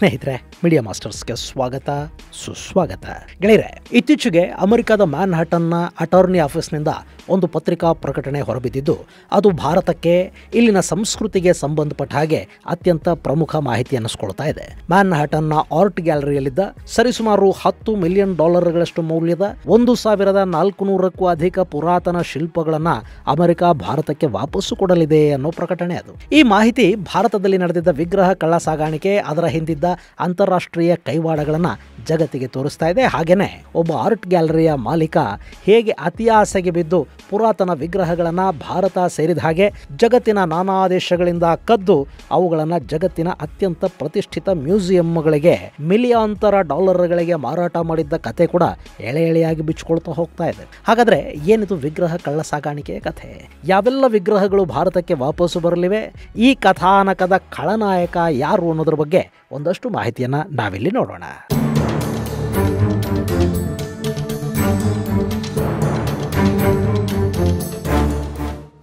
ಸ್ನೇಹಿತರೆ, ಮೀಡಿಯಾ ಮಾಸ್ಟರ್ಸ್ಗೆ ಸ್ವಾಗತ ಸುಸ್ವಾಗತ. ಗೆಳೆಯರೆ, ಇತ್ತೀಚೆಗೆ ಅಮೆರಿಕದ ಮ್ಯಾನ್ಹಟನ್ನ ಅಟಾರ್ನಿ ಆಫೀಸ್ನಿಂದ ಒಂದು ಪತ್ರಿಕಾ ಪ್ರಕಟಣೆ ಹೊರಬಿದ್ದಿದ್ದು, ಅದು ಭಾರತಕ್ಕೆ, ಇಲ್ಲಿನ ಸಂಸ್ಕೃತಿಗೆ ಸಂಬಂಧಪಟ್ಟ ಹಾಗೆ ಅತ್ಯಂತ ಪ್ರಮುಖ ಮಾಹಿತಿ ಅನ್ನಿಸ್ಕೊಳ್ತಾ ಇದೆ. ಮ್ಯಾನ್ಹಟನ್ನ ಆರ್ಟ್ ಗ್ಯಾಲರಿಯಲ್ಲಿದ್ದ ಸರಿಸುಮಾರು $10 ಮಿಲಿಯನ್ ಮೌಲ್ಯದ 1400ಕ್ಕೂ ಅಧಿಕ ಪುರಾತನ ಶಿಲ್ಪಗಳನ್ನ ಅಮೆರಿಕ ಭಾರತಕ್ಕೆ ವಾಪಸ್ಸು ಕೊಡಲಿದೆ ಅನ್ನೋ ಪ್ರಕಟಣೆ ಅದು. ಈ ಮಾಹಿತಿ ಭಾರತದಲ್ಲಿ ನಡೆದಿದ್ದ ವಿಗ್ರಹ ಕಳ್ಳ ಸಾಗಾಣಿಕೆ, ಅದರ ಹಿಂದಿದ್ದ ಅಂತಾರಾಷ್ಟ್ರೀಯ ಕೈವಾಡಗಳನ್ನ ಜಗತ್ತಿಗೆ ತೋರಿಸ್ತಾ ಇದೆ. ಹಾಗೇನೆ ಒಬ್ಬ ಆರ್ಟ್ ಗ್ಯಾಲರಿಯ ಮಾಲೀಕ ಹೇಗೆ ಅತಿಯಾಸೆಗೆ ಬಿದ್ದು ಪುರಾತನ ವಿಗ್ರಹಗಳನ್ನ ಭಾರತ ಸೇರಿದ ಹಾಗೆ ಜಗತ್ತಿನ ನಾನಾ ದೇಶಗಳಿಂದ ಕದ್ದು ಅವುಗಳನ್ನ ಜಗತ್ತಿನ ಅತ್ಯಂತ ಪ್ರತಿಷ್ಠಿತ ಮ್ಯೂಸಿಯಂಗಳಿಗೆ ಮಿಲಿಯಾಂತರ ಡಾಲರ್ಗಳಿಗೆ ಮಾರಾಟ ಮಾಡಿದ್ದ ಕತೆ ಕೂಡ ಎಳೆ ಎಳೆಯಾಗಿ ಬಿಚ್ಚಿಕೊಳ್ತಾ ಹೋಗ್ತಾ ಇದೆ. ಹಾಗಾದ್ರೆ ಏನಿದು ವಿಗ್ರಹ ಕಳ್ಳ ಸಾಗಾಣಿಕೆಯ ಕಥೆ? ಯಾವೆಲ್ಲ ವಿಗ್ರಹಗಳು ಭಾರತಕ್ಕೆ ವಾಪಸ್ಸು ಬರಲಿವೆ? ಈ ಕಥಾನಕದ ಖಳನಾಯಕ ಯಾರು ಅನ್ನೋದ್ರ ಬಗ್ಗೆ ಒಂದಷ್ಟು ಮಾಹಿತಿಯನ್ನ ನಾವಿಲ್ಲಿ ನೋಡೋಣ.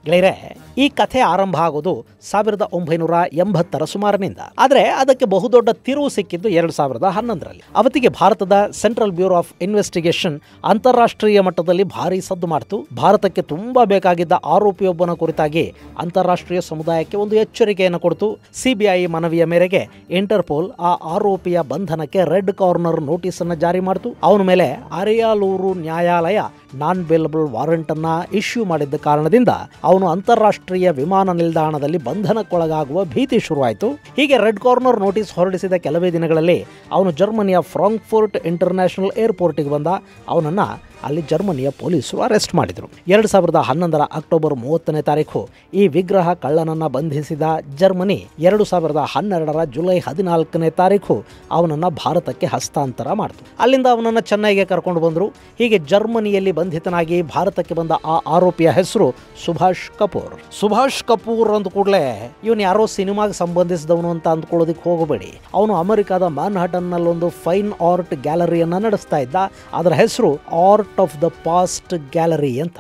ಗೆಳೆಯರೆ, ಈ ಕಥೆ ಆರಂಭ ಆಗೋದು 1980ರ ಸುಮಾರಿನಿಂದ. ಆದರೆ ಅದಕ್ಕೆ ಬಹುದೊಡ್ಡ ತಿರುವು ಸಿಕ್ಕಿದ್ದು 2011ರಲ್ಲಿ. ಅವತ್ತಿಗೆ ಭಾರತದ ಸೆಂಟ್ರಲ್ ಬ್ಯೂರೋ ಆಫ್ ಇನ್ವೆಸ್ಟಿಗೇಷನ್ ಅಂತಾರಾಷ್ಟ್ರೀಯ ಮಟ್ಟದಲ್ಲಿ ಭಾರಿ ಸದ್ದು ಮಾಡಿತು. ಭಾರತಕ್ಕೆ ತುಂಬಾ ಬೇಕಾಗಿದ್ದ ಆರೋಪಿಯೊಬ್ಬನ ಕುರಿತಾಗಿ ಅಂತಾರಾಷ್ಟ್ರೀಯ ಸಮುದಾಯಕ್ಕೆ ಒಂದು ಎಚ್ಚರಿಕೆಯನ್ನು ಕೊಡ್ತು. ಸಿಬಿಐ ಮನವಿಯ ಮೇರೆಗೆ ಇಂಟರ್ಪೋಲ್ ಆ ಆರೋಪಿಯ ಬಂಧನಕ್ಕೆ ರೆಡ್ ಕಾರ್ನರ್ ನೋಟಿಸ್ ಅನ್ನು ಜಾರಿ ಮಾಡಿತು. ಅವನ ಮೇಲೆ ಅರಿಯಾಲೂರು ನ್ಯಾಯಾಲಯ ನಾನ್ ಬೇಲಬಲ್ ವಾರೆಂಟ್ ಅನ್ನ ಇಶ್ಯೂ ಮಾಡಿದ್ದ ಕಾರಣದಿಂದ ಅವನು ಅಂತಾರಾಷ್ಟ್ರೀಯ ವಿಮಾನ ನಿಲ್ದಾಣದಲ್ಲಿ ಬಂಧನಕ್ಕೊಳಗಾಗುವ ಭೀತಿ ಶುರುವಾಯಿತು. ಹೀಗೆ ರೆಡ್ ಕಾರ್ನರ್ ನೋಟಿಸ್ ಹೊರಡಿಸಿದ ಕೆಲವೇ ದಿನಗಳಲ್ಲಿ ಅವನು ಜರ್ಮನಿಯ ಫ್ರಾಂಕ್ಫರ್ಟ್ ಇಂಟರ್ನ್ಯಾಷನಲ್ ಏರ್ಪೋರ್ಟ್ಗೆ ಬಂದ. ಅವನನ್ನ ಅಲ್ಲಿ ಜರ್ಮನಿಯ ಪೊಲೀಸರು ಅರೆಸ್ಟ್ ಮಾಡಿದರು. 2011ರ ಅಕ್ಟೋಬರ್ 30ನೇ ತಾರೀಕು ಈ ವಿಗ್ರಹ ಕಳ್ಳನನ್ನ ಬಂಧಿಸಿದ ಜರ್ಮನಿ 2012ರ ಜುಲೈ 14ನೇ ತಾರೀಕು ಅವನನ್ನ ಭಾರತಕ್ಕೆ ಹಸ್ತಾಂತರ ಮಾಡಿತು. ಅಲ್ಲಿಂದ ಅವನನ್ನ ಚೆನ್ನೈಗೆ ಕರ್ಕೊಂಡು ಬಂದರು. ಹೀಗೆ ಜರ್ಮನಿಯಲ್ಲಿ ಬಂಧಿತನಾಗಿ ಭಾರತಕ್ಕೆ ಬಂದ ಆ ಆರೋಪಿಯ ಹೆಸರು ಸುಭಾಷ್ ಕಪೂರ್. ಸುಭಾಷ್ ಕಪೂರ್ ಅಂದ ಕೂಡಲೇ ಇವನು ಯಾರೋ ಸಿನಿಮಾಗೆ ಸಂಬಂಧಿಸಿದವನು ಅಂತ ಅಂದ್ಕೊಳ್ಳೋದಕ್ಕೆ ಹೋಗಬೇಡಿ. ಅವನು ಅಮೆರಿಕದ ಮ್ಯಾನ್ಹಟನ್ನಲ್ಲಿ ಒಂದು ಫೈನ್ ಆರ್ಟ್ ಗ್ಯಾಲರಿಯನ್ನ ನಡೆಸ್ತಾ ಇದ್ದ. ಅದರ ಹೆಸರು art of the past gallery ಅಂತ.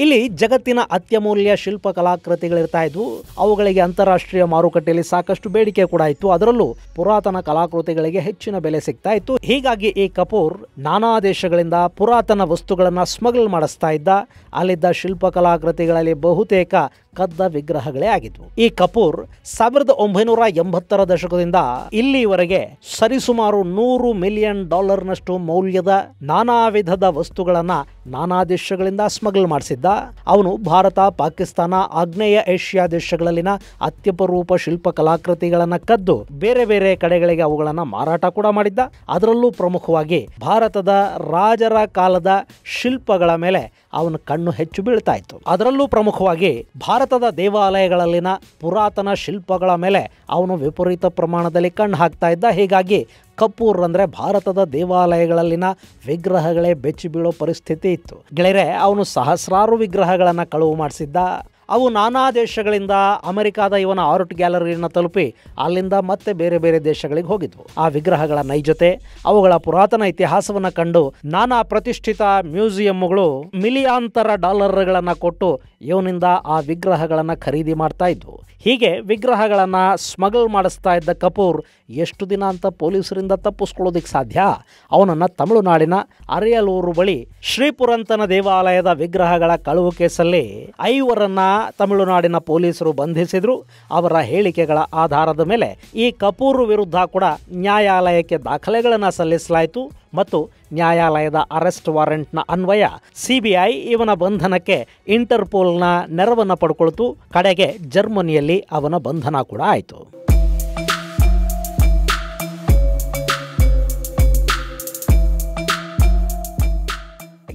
ಇಲ್ಲಿ ಜಗತ್ತಿನ ಅತ್ಯಮೂಲ್ಯ ಶಿಲ್ಪ ಕಲಾಕೃತಿಗಳಿರ್ತಾ ಇದ್ವು. ಅವುಗಳಿಗೆ ಅಂತಾರಾಷ್ಟ್ರೀಯ ಮಾರುಕಟ್ಟೆಯಲ್ಲಿ ಸಾಕಷ್ಟು ಬೇಡಿಕೆ ಕೂಡ ಇತ್ತು. ಅದರಲ್ಲೂ ಪುರಾತನ ಕಲಾಕೃತಿಗಳಿಗೆ ಹೆಚ್ಚಿನ ಬೆಲೆ ಸಿಗ್ತಾ ಇತ್ತು. ಹೀಗಾಗಿ ಈ ಕಪೂರ್ ನಾನಾ ದೇಶಗಳಿಂದ ಪುರಾತನ ವಸ್ತುಗಳನ್ನ ಸ್ಮಗಲ್ ಮಾಡಿಸ್ತಾ ಇದ್ದ. ಅಲ್ಲಿದ್ದ ಶಿಲ್ಪ ಕಲಾಕೃತಿಗಳಲ್ಲಿ ಬಹುತೇಕ ಕದ್ದ ವಿಗ್ರಹಗಳೇ ಆಗಿದ್ವು. ಈ ಕಪೂರ್ 1980ರ ದಶಕದಿಂದ ಇಲ್ಲಿವರೆಗೆ ಸರಿಸುಮಾರು $100 ಮಿಲಿಯನ್ ಮೌಲ್ಯದ ನಾನಾ ವಿಧದ ವಸ್ತುಗಳನ್ನ ನಾನಾ ದೇಶಗಳಿಂದ ಸ್ಮಗಲ್ ಮಾಡಿಸಿದ್ದ. ಅವನು ಭಾರತ, ಪಾಕಿಸ್ತಾನ, ಆಗ್ನೇಯ ಏಷ್ಯಾ ದೇಶಗಳಲ್ಲಿನ ಅತ್ಯಪರೂಪ ಶಿಲ್ಪ ಕಲಾಕೃತಿಗಳನ್ನ ಕದ್ದು ಬೇರೆ ಬೇರೆ ಕಡೆಗಳಿಗೆ ಅವುಗಳನ್ನ ಮಾರಾಟ ಕೂಡ ಮಾಡಿದ್ದ. ಅದರಲ್ಲೂ ಪ್ರಮುಖವಾಗಿ ಭಾರತದ ರಾಜರ ಕಾಲದ ಶಿಲ್ಪಗಳ ಮೇಲೆ ಅವನ ಕಣ್ಣು ಹೆಚ್ಚು ಬೀಳ್ತಾ ಇತ್ತು. ಅದರಲ್ಲೂ ಪ್ರಮುಖವಾಗಿ ಭಾರತದ ದೇವಾಲಯಗಳಲ್ಲಿನ ಪುರಾತನ ಶಿಲ್ಪಗಳ ಮೇಲೆ ಅವನು ವಿಪರೀತ ಪ್ರಮಾಣದಲ್ಲಿ ಕಣ್ಣು ಹಾಕ್ತಾ ಇದ್ದ. ಹೀಗಾಗಿ ಕಪೂರ್ ಅಂದ್ರೆ ಭಾರತದ ದೇವಾಲಯಗಳಲ್ಲಿನ ವಿಗ್ರಹಗಳೇ ಬೆಚ್ಚಿ ಬೀಳೋ ಪರಿಸ್ಥಿತಿ ಇತ್ತು. ಗೆಳೆಯರೆ, ಅವನು ಸಹಸ್ರಾರು ವಿಗ್ರಹಗಳನ್ನ ಕಳುವು ಮಾಡಿಸಿದ್ದ. ಅವು ನಾನಾ ದೇಶಗಳಿಂದ ಅಮೆರಿಕಾದ ಇವನ ಆರ್ಟ್ ಗ್ಯಾಲರಿಯನ್ನು ತಲುಪಿ ಅಲ್ಲಿಂದ ಮತ್ತೆ ಬೇರೆ ಬೇರೆ ದೇಶಗಳಿಗೆ ಹೋಗಿದ್ವು. ಆ ವಿಗ್ರಹಗಳ ನೈಜತೆ, ಅವುಗಳ ಪುರಾತನ ಇತಿಹಾಸವನ್ನು ಕಂಡು ನಾನಾ ಪ್ರತಿಷ್ಠಿತ ಮ್ಯೂಸಿಯಂಗಳು ಮಿಲಿಯಾಂತರ ಡಾಲರ್ಗಳನ್ನ ಕೊಟ್ಟು ಇವನಿಂದ ಆ ವಿಗ್ರಹಗಳನ್ನ ಖರೀದಿ ಮಾಡ್ತಾ ಇದ್ವು. ಹೀಗೆ ವಿಗ್ರಹಗಳನ್ನ ಸ್ಮಗಲ್ ಮಾಡಿಸ್ತಾ ಇದ್ದ ಕಪೂರ್ ಎಷ್ಟು ದಿನ ಅಂತ ಪೊಲೀಸರಿಂದ ತಪ್ಪಿಸ್ಕೊಳ್ಳೋದಿಕ್ಕೆ ಸಾಧ್ಯ? ಅವನನ್ನ ತಮಿಳುನಾಡಿನ ಅರಿಯಲೂರು ಬಳಿ ಶ್ರೀಪುರಂತನ ದೇವಾಲಯದ ವಿಗ್ರಹಗಳ ಕಳುವು ಕೇಸಲ್ಲಿ 5 ತಮಿಳುನಾಡಿನ ಪೊಲೀಸರು ಬಂಧಿಸಿದ್ರು. ಅವರ ಹೇಳಿಕೆಗಳ ಆಧಾರದ ಮೇಲೆ ಈ ಕಪೂರ್ ವಿರುದ್ಧ ಕೂಡ ನ್ಯಾಯಾಲಯಕ್ಕೆ ದಾಖಲೆಗಳನ್ನು ಸಲ್ಲಿಸಲಾಯಿತು ಮತ್ತು ನ್ಯಾಯಾಲಯದ ಅರೆಸ್ಟ್ ವಾರೆಂಟ್ನ ಅನ್ವಯ ಸಿಬಿಐ ಇವನ ಬಂಧನಕ್ಕೆ ಇಂಟರ್ಪೋಲ್ನ ನೆರವನ್ನು ಪಡ್ಕೊಳ್ತು. ಕಡೆಗೆ ಜರ್ಮನಿಯಲ್ಲಿ ಅವನ ಬಂಧನ ಕೂಡ ಆಯಿತು.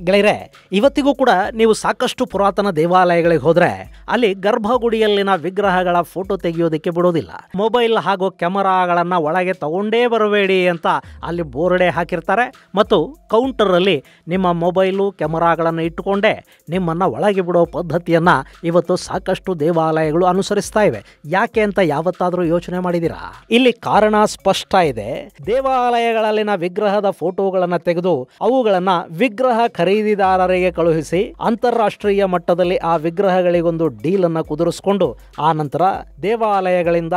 ಗೆಳೆಯರೆ, ಇವತ್ತಿಗೂ ಕೂಡ ನೀವು ಸಾಕಷ್ಟು ಪುರಾತನ ದೇವಾಲಯಗಳಿಗೆ ಹೋದರೆ ಅಲ್ಲಿ ಗರ್ಭಗುಡಿಯಲ್ಲಿನ ವಿಗ್ರಹಗಳ ಫೋಟೋ ತೆಗೆಯೋದಕ್ಕೆ ಬಿಡೋದಿಲ್ಲ. ಮೊಬೈಲ್ ಹಾಗೂ ಕ್ಯಾಮರಾಗಳನ್ನು ಒಳಗೆ ತಗೊಂಡೇ ಬರಬೇಡಿ ಅಂತ ಅಲ್ಲಿ ಬೋರ್ಡೇ ಹಾಕಿರ್ತಾರೆ ಮತ್ತು ಕೌಂಟರಲ್ಲಿ ನಿಮ್ಮ ಮೊಬೈಲು ಕ್ಯಾಮರಾಗಳನ್ನು ಇಟ್ಟುಕೊಂಡೇ ನಿಮ್ಮನ್ನು ಒಳಗೆ ಬಿಡೋ ಪದ್ಧತಿಯನ್ನು ಇವತ್ತು ಸಾಕಷ್ಟು ದೇವಾಲಯಗಳು ಅನುಸರಿಸ್ತಾ ಇವೆ. ಯಾಕೆ ಅಂತ ಯಾವತ್ತಾದರೂ ಯೋಚನೆ ಮಾಡಿದ್ದೀರಾ? ಇಲ್ಲಿ ಕಾರಣ ಸ್ಪಷ್ಟ ಇದೆ. ದೇವಾಲಯಗಳಲ್ಲಿನ ವಿಗ್ರಹದ ಫೋಟೋಗಳನ್ನು ತೆಗೆದು ಅವುಗಳನ್ನು ವಿಗ್ರಹ ಖರೀದಿದಾರರಿಗೆ ದೇವಾಲಯಗಳಿಗೆ ಕಳುಹಿಸಿ ಅಂತಾರಾಷ್ಟ್ರೀಯ ಮಟ್ಟದಲ್ಲಿ ಆ ವಿಗ್ರಹಗಳಿಗೊಂದು ಡೀಲ್ ಅನ್ನ ಕುದುರಿಸಿಕೊಂಡು ಆ ನಂತರ ದೇವಾಲಯಗಳಿಂದ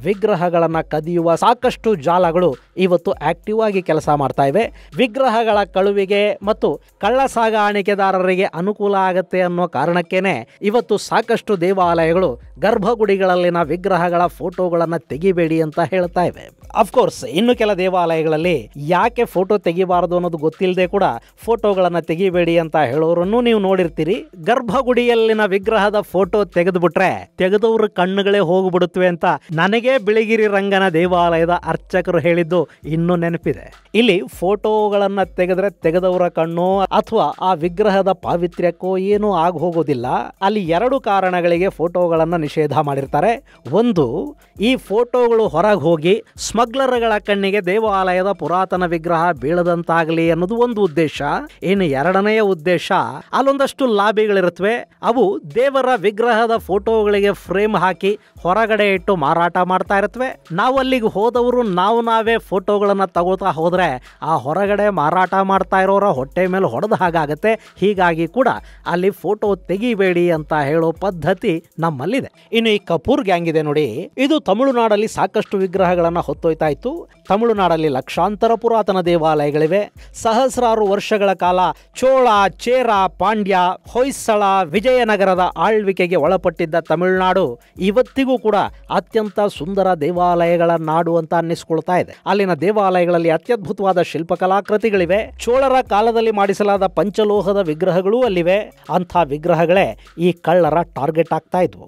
ವಿಗ್ರಹಗಳನ್ನ ಕದಿಯುವ ಸಾಕಷ್ಟು ಜಾಲಗಳು ಇವತ್ತು ಆಕ್ಟಿವ್ ಆಗಿ ಕೆಲಸ ಮಾಡ್ತಾ ಇವೆ. ವಿಗ್ರಹಗಳ ಕಳುವಿಗೆ ಮತ್ತು ಕಳ್ಳ ಸಾಗಾಣಿಕೆದಾರರಿಗೆ ಅನುಕೂಲ ಆಗತ್ತೆ ಅನ್ನೋ ಕಾರಣಕ್ಕೇನೆ ಇವತ್ತು ಸಾಕಷ್ಟು ದೇವಾಲಯಗಳು ಗರ್ಭಗುಡಿಗಳಲ್ಲಿನ ವಿಗ್ರಹಗಳ ಫೋಟೋಗಳನ್ನು ತೆಗಿಬೇಡಿ ಅಂತ ಹೇಳ್ತಾ ಇವೆ. ಅಫ್ಕೋರ್ಸ್ ಇನ್ನು ಕೆಲ ದೇವಾಲಯಗಳಲ್ಲಿ ಯಾಕೆ ಫೋಟೋ ತೆಗಿಬಾರದು ಅನ್ನೋದು ಗೊತ್ತಿಲ್ಲದೆ ಕೂಡ ಫೋಟೋಗಳನ್ನು ತೆಗಿಬೇಡಿ ಅಂತ ಹೇಳೋರನ್ನು ನೀವು ನೋಡಿರ್ತೀರಿ. ಗರ್ಭಗುಡಿಯಲ್ಲಿನ ವಿಗ್ರಹದ ಫೋಟೋ ತೆಗೆದುಬಿಟ್ರೆ ತೆಗೆದವ್ರ ಕಣ್ಣುಗಳೇ ಹೋಗ್ಬಿಡುತ್ತವೆ ಅಂತ ನನಗೆ ಬಿಳಿಗಿರಿ ರಂಗನ ದೇವಾಲಯದ ಅರ್ಚಕರು ಹೇಳಿದ್ದು ಇನ್ನೂ ನೆನಪಿದೆ. ಇಲ್ಲಿ ಫೋಟೋಗಳನ್ನ ತೆಗೆದ್ರೆ ತೆಗೆದವರ ಕಣ್ಣು ಅಥವಾ ಆ ವಿಗ್ರಹದ ಪಾವಿತ್ರ್ಯಕ್ಕೋ ಏನೂ ಆಗ ಹೋಗೋದಿಲ್ಲ. ಅಲ್ಲಿ ಎರಡು ಕಾರಣಗಳಿಗೆ ಫೋಟೋಗಳನ್ನ ನಿಷೇಧ ಮಾಡಿರ್ತಾರೆ. ಒಂದು, ಈ ಫೋಟೋಗಳು ಹೊರಗೆ ಹೋಗಿ ಸ್ಮಗ್ಲರ್ಗಳ ಕಣ್ಣಿಗೆ ದೇವಾಲಯದ ಪುರಾತನ ವಿಗ್ರಹ ಬೀಳದಂತಾಗಲಿ ಅನ್ನೋದು ಒಂದು ಉದ್ದೇಶ. ಇನ್ನು ಎರಡನೆಯ ಉದ್ದೇಶ, ಅಲ್ಲೊಂದಷ್ಟು ಲಾಬಿಗಳಿರುತ್ತವೆ, ಅವು ದೇವರ ವಿಗ್ರಹದ ಫೋಟೋಗಳಿಗೆ ಫ್ರೇಮ್ ಹಾಕಿ ಹೊರಗಡೆ ಇಟ್ಟು ಮಾರಾಟ ಮಾಡ್ತಾ ಇರುತ್ತವೆ. ನಾವು ಅಲ್ಲಿಗೆ ಹೋದವರು ನಾವೇ ಫೋಟೋಗಳನ್ನ ತಗೋತಾ ಹೋದ್ರೆ ಆ ಹೊರಗಡೆ ಮಾರಾಟ ಮಾಡ್ತಾ ಇರೋರ ಹೊಟ್ಟೆ ಮೇಲೆ ಹೊಡೆದ ಹಾಗಾಗತ್ತೆ. ಹೀಗಾಗಿ ಕೂಡ ಅಲ್ಲಿ ಫೋಟೋ ತೆಗಿಬೇಡಿ ಅಂತ ಹೇಳೋ ಪದ್ಧತಿ ನಮ್ಮಲ್ಲಿದೆ. ಇನ್ನು ಈ ಕಪೂರ್ ಗ್ಯಾಂಗ್ ಇದೆ ನೋಡಿ, ಇದು ತಮಿಳುನಾಡಲ್ಲಿ ಸಾಕಷ್ಟು ವಿಗ್ರಹಗಳನ್ನ ಹೊತ್ತೊಯ್ತಾ ಇತ್ತು. ತಮಿಳುನಾಡಲ್ಲಿ ಲಕ್ಷಾಂತರ ಪುರಾತನ ದೇವಾಲಯಗಳಿವೆ. ಸಹಸ್ರಾರು ವರ್ಷಗಳ ಕಾಲ ಚೋಳ, ಚೇರ, ಪಾಂಡ್ಯ, ಹೊಯ್ಸಳ, ವಿಜಯನಗರದ ಆಳ್ವಿಕೆಗೆ ಒಳಪಟ್ಟಿದ್ದ ತಮಿಳುನಾಡು ಇವತ್ತಿಗೂ ಕೂಡ ಅತ್ಯಂತ ಸುಂದರ ದೇವಾಲಯಗಳ ನಾಡು ಅಂತ ಅನ್ನಿಸ್ಕೊಳ್ತಾ ಇದೆ. ಅಲ್ಲಿನ ದೇವಾಲಯಗಳಲ್ಲಿ ಅತ್ಯದ್ಭುತವಾದ ಶಿಲ್ಪಕಲಾಕೃತಿಗಳಿವೆ. ಚೋಳರ ಕಾಲದಲ್ಲಿ ಮಾಡಿಸಲಾದ ಪಂಚಲೋಹದ ವಿಗ್ರಹಗಳೂ ಅಲ್ಲಿವೆ. ಅಂಥ ವಿಗ್ರಹಗಳೇ ಈ ಕಳ್ಳರ ಟಾರ್ಗೆಟ್ ಆಗ್ತಾ ಇದ್ವು.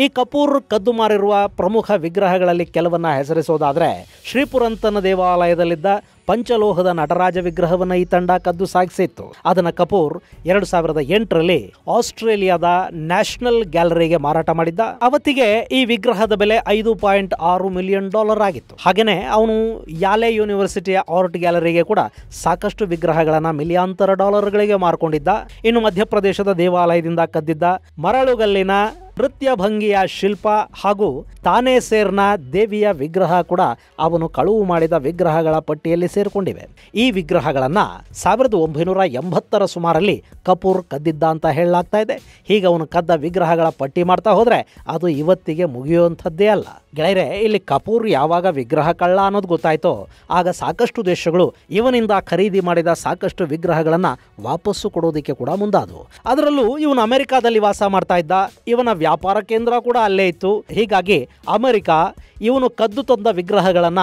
ಈ ಕಪೂರ್ ಕದ್ದು ಮಾರಿರುವ ಪ್ರಮುಖ ವಿಗ್ರಹಗಳಲ್ಲಿ ಕೆಲವನ್ನ ಹೆಸರಿಸೋದಾದ್ರೆ, ಶ್ರೀಪುರಂತನ ದೇವಾಲಯದಲ್ಲಿದ್ದ ಪಂಚಲೋಹದ ನಟರಾಜ ವಿಗ್ರಹವನ್ನು ಈ ತಂಡ ಕದ್ದು ಸಾಗಿಸಿತ್ತು. ಅದನ್ನು ಕಪೂರ್ 2008ರಲ್ಲಿ ಆಸ್ಟ್ರೇಲಿಯಾದ ನ್ಯಾಷನಲ್ ಗ್ಯಾಲರಿಗೆ ಮಾರಾಟ ಮಾಡಿದ್ದ. ಅವತ್ತಿಗೆ ಈ ವಿಗ್ರಹದ ಬೆಲೆ $5.6 ಮಿಲಿಯನ್ ಆಗಿತ್ತು. ಹಾಗೇನೆ ಅವನು ಯಾಲೆ ಯೂನಿವರ್ಸಿಟಿಯ ಆರ್ಟ್ ಗ್ಯಾಲರಿಗೆ ಕೂಡ ಸಾಕಷ್ಟು ವಿಗ್ರಹಗಳನ್ನ ಮಿಲಿಯಾಂತರ ಡಾಲರ್ಗಳಿಗೆ ಮಾರ್ಕೊಂಡಿದ್ದ. ಇನ್ನು ಮಧ್ಯಪ್ರದೇಶದ ದೇವಾಲಯದಿಂದ ಕದ್ದಿದ್ದ ಮರಳುಗಲ್ಲಿನ ನೃತ್ಯ ಭಂಗಿಯ ಶಿಲ್ಪ ಹಾಗೂ ತಾನೇಸೇರ್ನ ದೇವಿಯ ವಿಗ್ರಹ ಕೂಡ ಅವನು ಕಳುವು ಮಾಡಿದ ವಿಗ್ರಹಗಳ ಪಟ್ಟಿಯಲ್ಲಿ ಸೇರಿಕೊಂಡಿವೆ. ಈ ವಿಗ್ರಹಗಳನ್ನ 1980ರ ಸುಮಾರಲ್ಲಿ ಕಪೂರ್ ಕದ್ದಿದ್ದ ಅಂತ ಹೇಳಲಾಗ್ತಾ ಇದೆ. ಹೀಗೆ ಅವನು ಕದ್ದ ವಿಗ್ರಹಗಳ ಪಟ್ಟಿ ಮಾಡ್ತಾ ಹೋದ್ರೆ ಅದು ಇವತ್ತಿಗೆ ಮುಗಿಯುವಂಥದ್ದೇ ಅಲ್ಲ. ಗೆಳೆಯರೆ, ಇಲ್ಲಿ ಕಪೂರ್ ಯಾವಾಗ ವಿಗ್ರಹ ಕಳ್ಳ ಅನ್ನೋದು ಗೊತ್ತಾಯ್ತೋ ಆಗ ಸಾಕಷ್ಟು ದೇಶಗಳು ಇವನಿಂದ ಖರೀದಿ ಮಾಡಿದ ಸಾಕಷ್ಟು ವಿಗ್ರಹಗಳನ್ನ ವಾಪಸ್ಸು ಕೊಡೋದಕ್ಕೆ ಕೂಡ ಮುಂದಾದವು. ಅದರಲ್ಲೂ ಇವನು ಅಮೆರಿಕಾದಲ್ಲಿ ವಾಸ ಮಾಡ್ತಾ ಇದ್ದ. ಇವನ ವ್ಯಾಪಾರ ಕೇಂದ್ರ ಕೂಡ ಅಲ್ಲೇ ಇತ್ತು. ಹೀಗಾಗಿ ಅಮೆರಿಕ ಇವನು ಕದ್ದು ತಂದ ವಿಗ್ರಹಗಳನ್ನ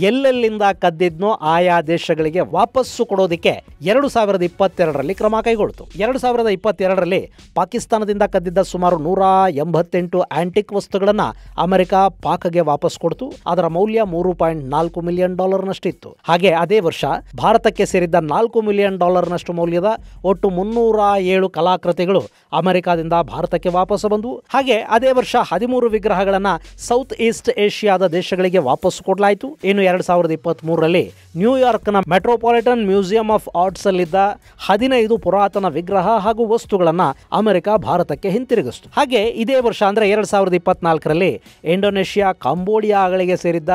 ಎಲ್ಲೆಲ್ಲಿಂದ ಕದ್ದಿದ್ನೋ ಆಯಾ ದೇಶಗಳಿಗೆ ವಾಪಸ್ಸು ಕೊಡೋದಕ್ಕೆ 2022ರಲ್ಲಿ ಕ್ರಮ ಕೈಗೊಳ್ತು. 2022ರಲ್ಲಿ ಪಾಕಿಸ್ತಾನದಿಂದ ಕದ್ದಿದ್ದ ಸುಮಾರು 188 ಆಂಟಿಕ್ ವಸ್ತುಗಳನ್ನ ಅಮೆರಿಕ ಪಾಕ್ಗೆ ವಾಪಸ್ ಕೊಡ್ತು. ಅದರ ಮೌಲ್ಯ $3.4 ಮಿಲಿಯನ್ ನಷ್ಟಿತ್ತು. ಹಾಗೆ ಅದೇ ವರ್ಷ ಭಾರತಕ್ಕೆ ಸೇರಿದ್ದ $4 ಮಿಲಿಯನ್ ನಷ್ಟು ಮೌಲ್ಯದ ಒಟ್ಟು 307 ಕಲಾಕೃತಿಗಳು ಅಮೆರಿಕಾದಿಂದ ಭಾರತಕ್ಕೆ ವಾಪಸ್ ಬಂದವು. ಹಾಗೆ ಅದೇ ವರ್ಷ 13 ವಿಗ್ರಹಗಳನ್ನ ಸೌತ್ ಈಸ್ಟ್ ಏಷ್ಯಾದ ದೇಶಗಳಿಗೆ ವಾಪಸ್ ಕೊಡಲಾಯಿತು. ಇನ್ನು 2023ರಲ್ಲಿ ನ್ಯೂಯಾರ್ಕ್ನ ಮೆಟ್ರೋಪಾಲಿಟನ್ ಮ್ಯೂಸಿಯಂ ಆಫ್ ಆರ್ಟ್ಸ್ ಅಲ್ಲಿದ್ದ 15 ಪುರಾತನ ವಿಗ್ರಹ ಹಾಗೂ ವಸ್ತುಗಳನ್ನ ಅಮೆರಿಕ ಭಾರತಕ್ಕೆ ಹಿಂತಿರುಗಿಸಿತು. ಹಾಗೆ ಇದೇ ವರ್ಷ ಅಂದ್ರೆ 2024ರಲ್ಲಿ ಇಂಡೋನೇಷ್ಯಾ, ಕಾಂಬೋಡಿಯಾಗಳಿಗೆ ಸೇರಿದ್ದ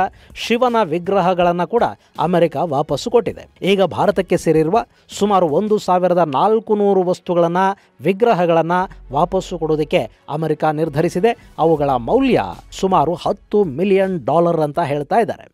ಶಿವನ ವಿಗ್ರಹಗಳನ್ನ ಕೂಡ ಅಮೆರಿಕ ವಾಪಸ್ಸು ಕೊಟ್ಟಿದೆ. ಈಗ ಭಾರತಕ್ಕೆ ಸೇರಿರುವ ಸುಮಾರು 1400 ವಸ್ತುಗಳನ್ನ, ವಿಗ್ರಹಗಳನ್ನ ವಾಪಸ್ಸು ಕೊಡೋದಕ್ಕೆ ಅಮೆರಿಕ ನಿರ್ಧರಿಸಿದೆ. ಅವುಗಳ ಮೌಲ್ಯ ಸುಮಾರು $10 ಮಿಲಿಯನ್ ಅಂತ ಹೇಳ್ತಾ ಇದ್ದಾರೆ.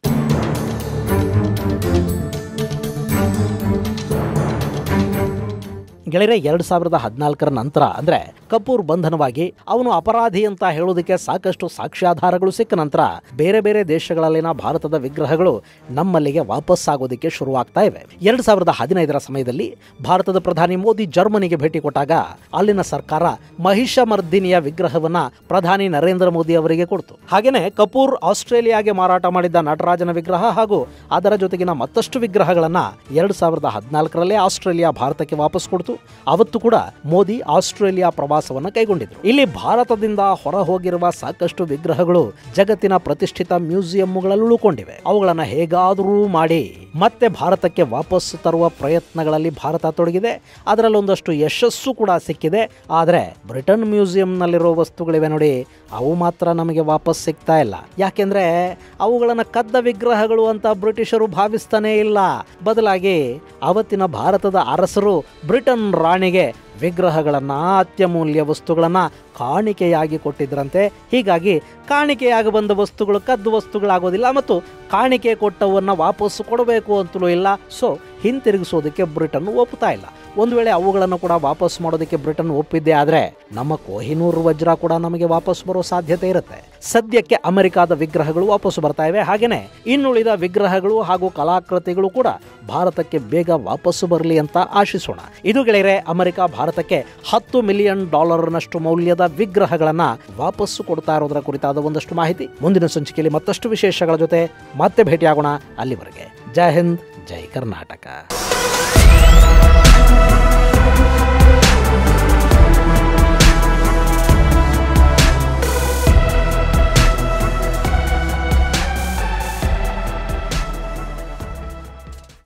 ಗೆಳೆಯರೆ, 2014ರ ನಂತರ ಅಂದರೆ ಕಪೂರ್ ಬಂಧನವಾಗಿ ಅವನು ಅಪರಾಧಿ ಅಂತ ಹೇಳೋದಕ್ಕೆ ಸಾಕಷ್ಟು ಸಾಕ್ಷ್ಯಾಧಾರಗಳು ಸಿಕ್ಕ ನಂತರ ಬೇರೆ ಬೇರೆ ದೇಶಗಳಲ್ಲಿನ ಭಾರತದ ವಿಗ್ರಹಗಳು ನಮ್ಮಲ್ಲಿಗೆ ವಾಪಸ್ಸಾಗೋದಕ್ಕೆ ಶುರುವಾಗ್ತಾ ಇವೆ. 2015ರ ಸಮಯದಲ್ಲಿ ಭಾರತದ ಪ್ರಧಾನಿ ಮೋದಿ ಜರ್ಮನಿಗೆ ಭೇಟಿ ಕೊಟ್ಟಾಗ ಅಲ್ಲಿನ ಸರ್ಕಾರ ಮಹಿಷಮರ್ದಿನಿಯ ವಿಗ್ರಹವನ್ನ ಪ್ರಧಾನಿ ನರೇಂದ್ರ ಮೋದಿ ಅವರಿಗೆ ಕೊಡ್ತು. ಹಾಗೇನೆ ಕಪೂರ್ ಆಸ್ಟ್ರೇಲಿಯಾಗೆ ಮಾರಾಟ ಮಾಡಿದ್ದ ನಟರಾಜನ ವಿಗ್ರಹ ಹಾಗೂ ಅದರ ಜೊತೆಗಿನ ಮತ್ತಷ್ಟು ವಿಗ್ರಹಗಳನ್ನ 2014ರಲ್ಲೇ ಆಸ್ಟ್ರೇಲಿಯಾ ಭಾರತಕ್ಕೆ ವಾಪಸ್ ಕೊಡ್ತು. ಅವತ್ತು ಕೂಡ ಮೋದಿ ಆಸ್ಟ್ರೇಲಿಯಾ ಪ್ರವಾಸ ಪ್ರವಾಸವನ್ನು ಕೈಗೊಂಡಿದ್ರು. ಇಲ್ಲಿ ಭಾರತದಿಂದ ಹೊರ ಹೋಗಿರುವ ಸಾಕಷ್ಟು ವಿಗ್ರಹಗಳು ಜಗತ್ತಿನ ಪ್ರತಿಷ್ಠಿತ ಮ್ಯೂಸಿಯಂಗಳಲ್ಲಿ ಉಳ್ಕೊಂಡಿವೆ. ಅವುಗಳನ್ನು ಹೇಗಾದರೂ ಮಾಡಿ ಮತ್ತೆ ಭಾರತಕ್ಕೆ ವಾಪಸ್ಸು ತರುವ ಪ್ರಯತ್ನಗಳಲ್ಲಿ ಭಾರತ ತೊಡಗಿದೆ. ಅದರಲ್ಲೊಂದಷ್ಟು ಯಶಸ್ಸು ಕೂಡ ಸಿಕ್ಕಿದೆ. ಆದರೆ ಬ್ರಿಟನ್ ಮ್ಯೂಸಿಯಂನಲ್ಲಿರೋ ವಸ್ತುಗಳಿವೆ ನೋಡಿ, ಅವು ಮಾತ್ರ ನಮಗೆ ವಾಪಸ್ ಸಿಗ್ತಾ ಇಲ್ಲ. ಯಾಕೆಂದ್ರೆ ಅವುಗಳನ್ನು ಕದ್ದ ವಿಗ್ರಹಗಳು ಅಂತ ಬ್ರಿಟಿಷರು ಭಾವಿಸ್ತಾನೇ ಇಲ್ಲ. ಬದಲಾಗಿ ಅವತ್ತಿನ ಭಾರತದ ಅರಸರು ಬ್ರಿಟನ್ ರಾಣಿಗೆ ವಿಗ್ರಹಗಳನ್ನು, ಅತ್ಯಮೂಲ್ಯ ವಸ್ತುಗಳನ್ನು ಕಾಣಿಕೆಯಾಗಿ ಕೊಟ್ಟಿದ್ರಂತೆ. ಹೀಗಾಗಿ ಕಾಣಿಕೆಯಾಗಿ ಬಂದ ವಸ್ತುಗಳು ಕದ್ದು ವಸ್ತುಗಳಾಗೋದಿಲ್ಲ ಮತ್ತು ಕಾಣಿಕೆ ಕೊಟ್ಟವನ್ನು ವಾಪಸ್ಸು ಕೊಡಬೇಕು ಅಂತಲೂ ಇಲ್ಲ. ಸೊ ಹಿಂತಿರುಗಿಸೋದಕ್ಕೆ ಬ್ರಿಟನ್ ಒಪ್ಪುತ್ತಾ ಇಲ್ಲ. ಒಂದು ವೇಳೆ ಅವುಗಳನ್ನು ಕೂಡ ವಾಪಸ್ ಮಾಡೋದಕ್ಕೆ ಬ್ರಿಟನ್ ಒಪ್ಪಿದ್ದೆ ಆದರೆ ನಮ್ಮ ಕೊಹಿನೂರ್ ವಜ್ರ ಕೂಡ ನಮಗೆ ವಾಪಸ್ ಬರೋ ಸಾಧ್ಯತೆ ಇರುತ್ತೆ. ಸದ್ಯಕ್ಕೆ ಅಮೆರಿಕಾದ ವಿಗ್ರಹಗಳು ವಾಪಸ್ ಬರ್ತಾ ಇವೆ. ಹಾಗೇನೆ ಇನ್ನುಳಿದ ವಿಗ್ರಹಗಳು ಹಾಗೂ ಕಲಾಕೃತಿಗಳು ಕೂಡ ಭಾರತಕ್ಕೆ ಬೇಗ ವಾಪಸ್ಸು ಬರಲಿ ಅಂತ ಆಶಿಸೋಣ. ಇದು ಗೆಳೆಯರೆ, ಅಮೆರಿಕ ಭಾರತಕ್ಕೆ $10 ಮಿಲಿಯನ್ ಮೌಲ್ಯದ ವಿಗ್ರಹಗಳನ್ನು ವಾಪಸ್ಸು ಕೊಡ್ತಾ ಇರೋದರ ಕುರಿತಾದ ಒಂದಷ್ಟು ಮಾಹಿತಿ. ಮುಂದಿನ ಸಂಚಿಕೆಯಲ್ಲಿ ಮತ್ತಷ್ಟು ವಿಶೇಷಗಳ ಜೊತೆ ಮತ್ತೆ ಭೇಟಿಯಾಗೋಣ. ಅಲ್ಲಿವರೆಗೆ ಜೈ ಹಿಂದ್, ಜೈ ಕರ್ನಾಟಕ.